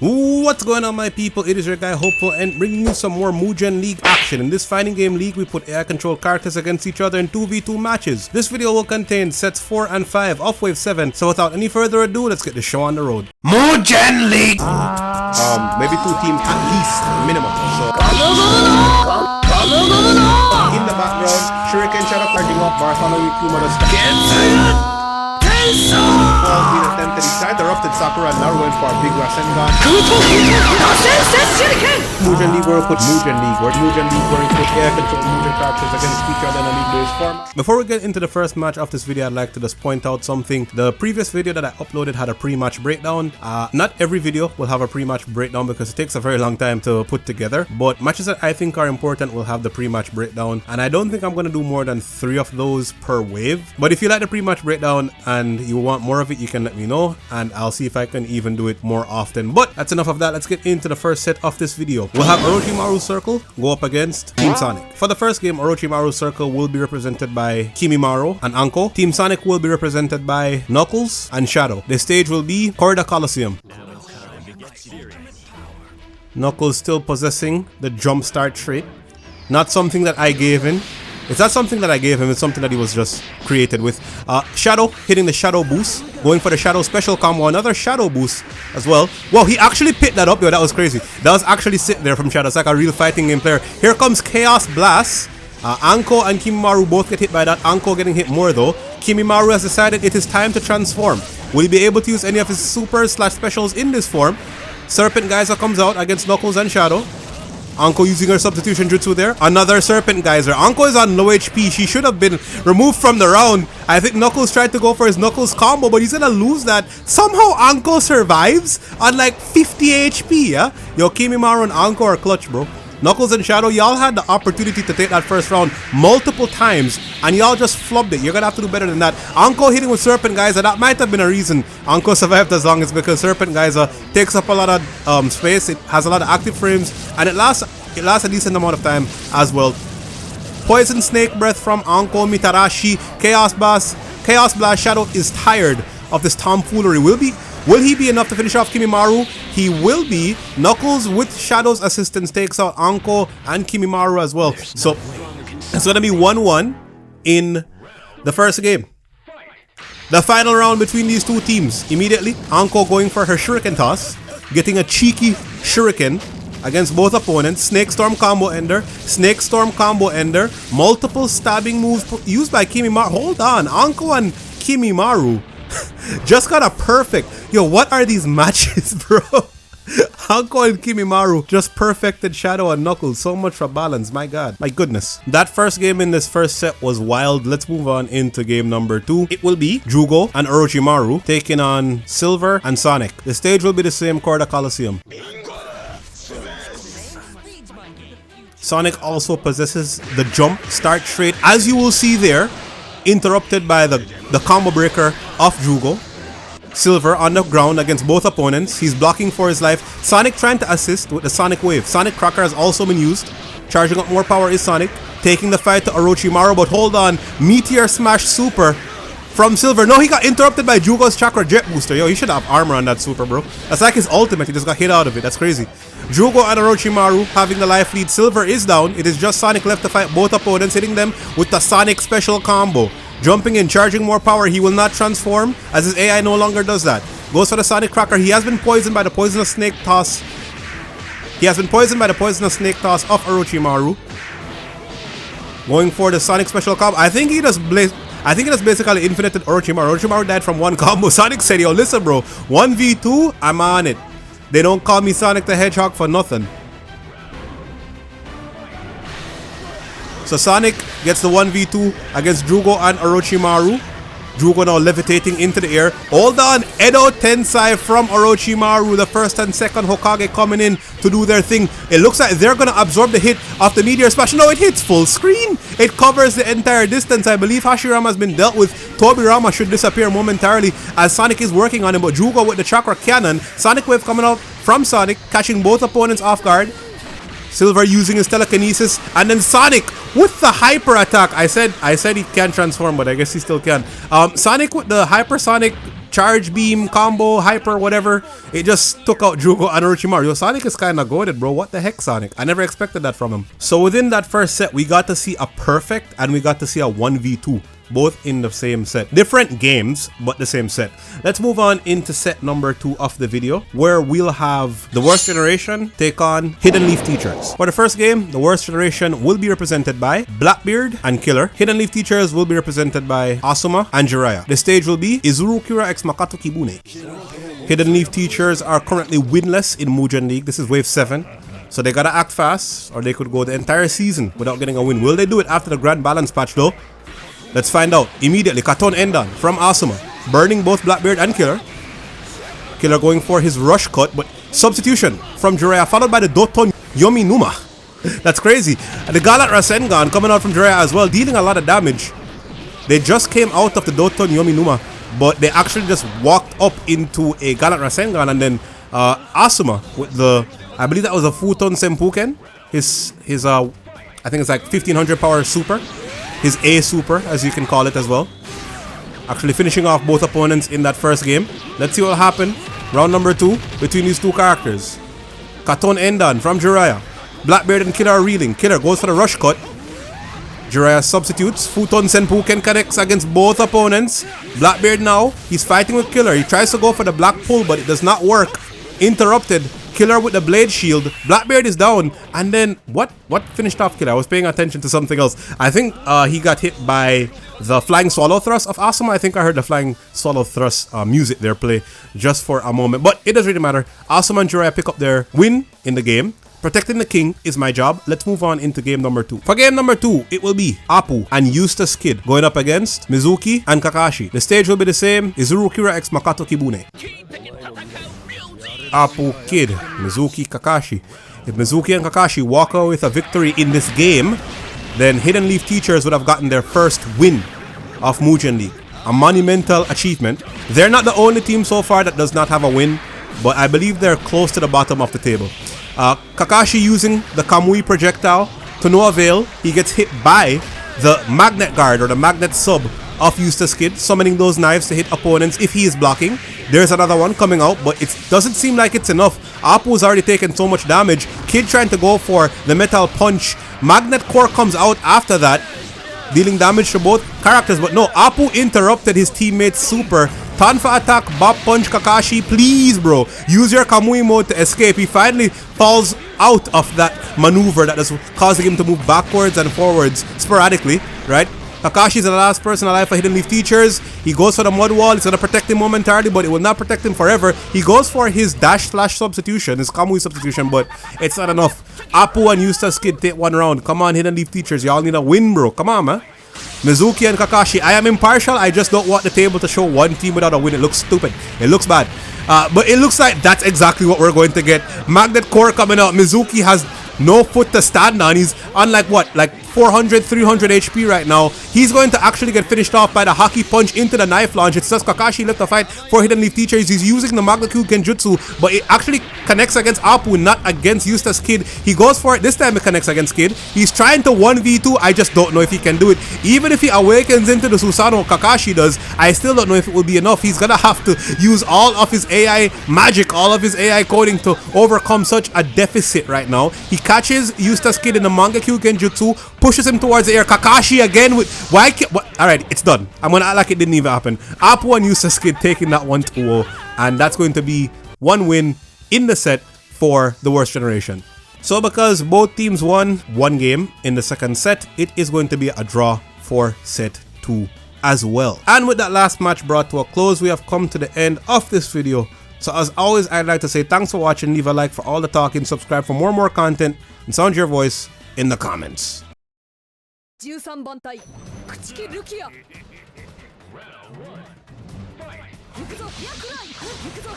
What's going on, my people? It is your guy Hopeful and bringing you some more Mugen League action. In this fighting game league, we put AI controlled characters against each other in 2v2 matches. This video will contain sets 4 and 5 of wave 7. So without any further ado, let's get the show on the road. Mugen League! Maybe 2 teams at least, minimum. So in the background, Shuriken Shadow charging up, Bartholomew Kuma Paul being attempted inside the erupted Sakura, now going for a big Rasengan. Mugen League where we put Mugen League, where Mugen League where we put air control Mugen characters against each other in a league-based format. Before we get into the first match of this video, I'd like to just point out something. The previous video that I uploaded had a pre-match breakdown. Not every video will have a pre-match breakdown because it takes a very long time to put together, but matches that I think are important will have the pre-match breakdown, and I don't think I'm going to do more than 3 of those per wave. But if you like the pre-match breakdown and you want more of it, you can let me know and I'll see if I can even do it more often. But that's enough of that. Let's get into the first set of this video. We'll have Orochimaru's Circle go up against Team Sonic. For the first game, Orochimaru's Circle will be represented by Kimimaro and Anko. Team Sonic will be represented by Knuckles and Shadow. The stage will be Corda Coliseum. Knuckles still possessing the jump start trait. Not something that I gave him. It's not something that I gave him, it's something that he was just created with. Shadow hitting the Shadow Boost, going for the Shadow Special Combo, another Shadow Boost as well. Wow, he actually picked that up, yo, that was crazy. That was actually sitting there from Shadow. It's like a real fighting game player. Here comes Chaos Blast. Anko and Kimimaro both get hit by that. Anko getting hit more though. Kimimaro has decided it is time to transform. Will he be able to use any of his super/specials in this form? Serpent Geyser comes out against Knuckles and Shadow. Anko using her substitution jutsu there. Another Serpent Geyser. Anko is on low HP. She should have been removed from the round. I think Knuckles tried to go for his Knuckles combo, but he's gonna lose that. Somehow Anko survives on like 50 HP, yeah? Yo, Kimimaro and Anko are clutch, bro. Knuckles and Shadow, y'all had the opportunity to take that first round multiple times, and y'all just flubbed it. You're gonna have to do better than that. Anko hitting with Serpent Geyser, that might have been a reason Anko survived as long as because Serpent Geyser takes up a lot of space, it has a lot of active frames, and it lasts a decent amount of time as well. Poison Snake Breath from Anko Mitarashi. Chaos Blast. Shadow is tired of this tomfoolery. Will he be enough to finish off Kimimaro? He will be. Knuckles with Shadow's assistance takes out Anko and Kimimaro as well. So it's gonna be 1-1 in the first game. The final round between these two teams. Immediately, Anko going for her Shuriken toss, getting a cheeky Shuriken against both opponents. Snake Storm combo ender. Multiple stabbing moves used by Kimimaro. Hold on, Anko and Kimimaro just got a perfect. Yo, what are these matches, bro? Anko and Kimimaro just perfected Shadow and Knuckles. So much for balance, my god, my goodness. That first game in this first set was wild. Let's move on into game number 2. It will be Jugo and Orochimaru taking on Silver and Sonic. The stage will be the same, Corda Coliseum. Sonic also possesses the jump start trait, as you will see there, interrupted by the combo breaker of Jugo. Silver on the ground against both opponents. He's blocking for his life. Sonic trying to assist with the Sonic Wave. Sonic Cracker has also been used. Charging up more power is Sonic. Taking the fight to Orochimaru, but hold on. Meteor Smash Super from Silver. No, he got interrupted by Jugo's Chakra Jet Booster. Yo, he should have armor on that Super, bro. That's like his ultimate. He just got hit out of it. That's crazy. Jugo and Orochimaru having the life lead. Silver is down. It is just Sonic left to fight both opponents, hitting them with the Sonic Special Combo. Jumping in, charging more power. He will not transform as his AI no longer does that. Goes for the Sonic Cracker. He has been poisoned by the poisonous snake toss. Of Orochimaru. Going for the Sonic Special Combo. I think it is basically infinited Orochimaru. Orochimaru died from one combo. Sonic said, yo, listen, bro. 1v2, I'm on it. They don't call me Sonic the Hedgehog for nothing. So Sonic gets the 1v2 against Jugo and Orochimaru. Jugo now levitating into the air. Hold on, Edo Tensai from Orochimaru. The first and second Hokage coming in to do their thing. It looks like they're gonna absorb the hit of the Meteor Smash. No, it hits full screen. It covers the entire distance. I believe Hashirama has been dealt with. Tobirama should disappear momentarily as Sonic is working on him, but Jugo with the Chakra Cannon. Sonic Wave coming out from Sonic, catching both opponents off guard. Silver using his telekinesis, and then Sonic with the hyper attack. I said he can't transform, but I guess he still can. Sonic with the hypersonic charge beam, combo, hyper, whatever. It just took out Jugo and Orochimaru. Yo, Sonic is kind of goated, bro. What the heck, Sonic? I never expected that from him. So within that first set, we got to see a perfect and we got to see a 1v2. Both in the same set. Different games, but the same set. Let's move on into set number 2 of the video, where we'll have the Worst Generation take on Hidden Leaf Teachers. For the first game, the Worst Generation will be represented by Blackbeard and Killer. Hidden Leaf Teachers will be represented by Asuma and Jiraiya. The stage will be Izuru Kira x Makato Kibune. Hidden Leaf Teachers are currently winless in Mugen League. This is wave 7. So they gotta act fast, or they could go the entire season without getting a win. Will they do it after the Grand Balance patch though? Let's find out immediately. Katon Endan from Asuma, burning both Blackbeard and Killer. Killer going for his rush cut, but substitution from Jiraiya, followed by the Doton Yomi Numa. That's crazy. And the Galat Rasengan coming out from Jiraiya as well, dealing a lot of damage. They just came out of the Doton Yomi Numa, but they actually just walked up into a Galat Rasengan, and then Asuma with the, I believe that was a Futon Senpuken. His I think it's like 1500 power super. His A super, as you can call it as well. Actually finishing off both opponents in that first game. Let's see what will happen. Round number 2 between these two characters. Katon Endan from Jiraiya. Blackbeard and Killer are reeling. Killer goes for the rush cut. Jiraiya substitutes. Futon Senpuken connects against both opponents. Blackbeard now, he's fighting with Killer. He tries to go for the black pull, but it does not work. Interrupted. Killer with the blade shield. Blackbeard is down. And then what finished off Killer? I was paying attention to something else. I think he got hit by the flying swallow thrust of Asuma. I think I heard the flying swallow thrust music there play just for a moment. But it doesn't really matter. Asuma and Jiraiya pick up their win in the game. Protecting the king is my job. Let's move on into game number 2. For game number 2, it will be Apu and Eustace Kid going up against Mizuki and Kakashi. The stage will be the same. Izuru Kira x Makato Kibune. Apu, Kid, Mizuki, Kakashi. If Mizuki and Kakashi walk away with a victory in this game, then Hidden Leaf Teachers would have gotten their first win of Mugen League. A monumental achievement. They're not the only team so far that does not have a win, but I believe they're close to the bottom of the table. Kakashi using the Kamui projectile to no avail. He gets hit by the Magnet Guard or the Magnet Sub of Eustace Kid, summoning those knives to hit opponents if he is blocking. There's another one coming out, but it doesn't seem like it's enough. Apu's already taken so much damage. Kid trying to go for the Metal Punch. Magnet Core comes out after that, dealing damage to both characters, but no, Apu interrupted his teammate's super. Tanfa attack, Bob Punch Kakashi, please bro, use your Kamui mode to escape. He finally falls out of that maneuver that is causing him to move backwards and forwards sporadically, right? Kakashi's the last person alive for Hidden Leaf Teachers. He goes for the mud wall. It's going to protect him momentarily, but it will not protect him forever. He goes for his dash slash substitution, his Kamui substitution, but it's not enough. Apu and Eustace Kid take one round. Come on, Hidden Leaf Teachers. Y'all need a win, bro. Come on, man. Mizuki and Kakashi. I am impartial. I just don't want the table to show one team without a win. It looks stupid. It looks bad. But it looks like that's exactly what we're going to get. Magnet Core coming out. Mizuki has no foot to stand on. He's on like what? Like 400, 300 HP right now. He's going to actually get finished off by the Haki Punch into the knife launch. It's just Kakashi left to fight for Hidden Leaf Teachers. He's using the Magna-Q Genjutsu, but it actually connects against Apu, not against Eustace Kid. He goes for it. This time it connects against Kid. He's trying to 1v2. I just don't know if he can do it. Even if he awakens into the Susanoo Kakashi does, I still don't know if it will be enough. He's gonna have to use all of his AI magic, all of his AI coding to overcome such a deficit right now. He catches Eustace Kid in the Mangekyu Genjutsu, pushes him towards the air. Kakashi again with alright, it's done. I'm gonna act like it didn't even happen. Apu and Eustace Kid taking that 1-2-0, and that's going to be one win in the set for the Worst Generation. So because both teams won one game in the second set, it is going to be a draw for set 2 as well. And with that last match brought to a close, we have come to the end of this video. So as always, I'd like to say thanks for watching. Leave a like for all the talking, subscribe for more content, and sound your voice in the comments. 13番隊朽木ルキア行くぞ行くぞ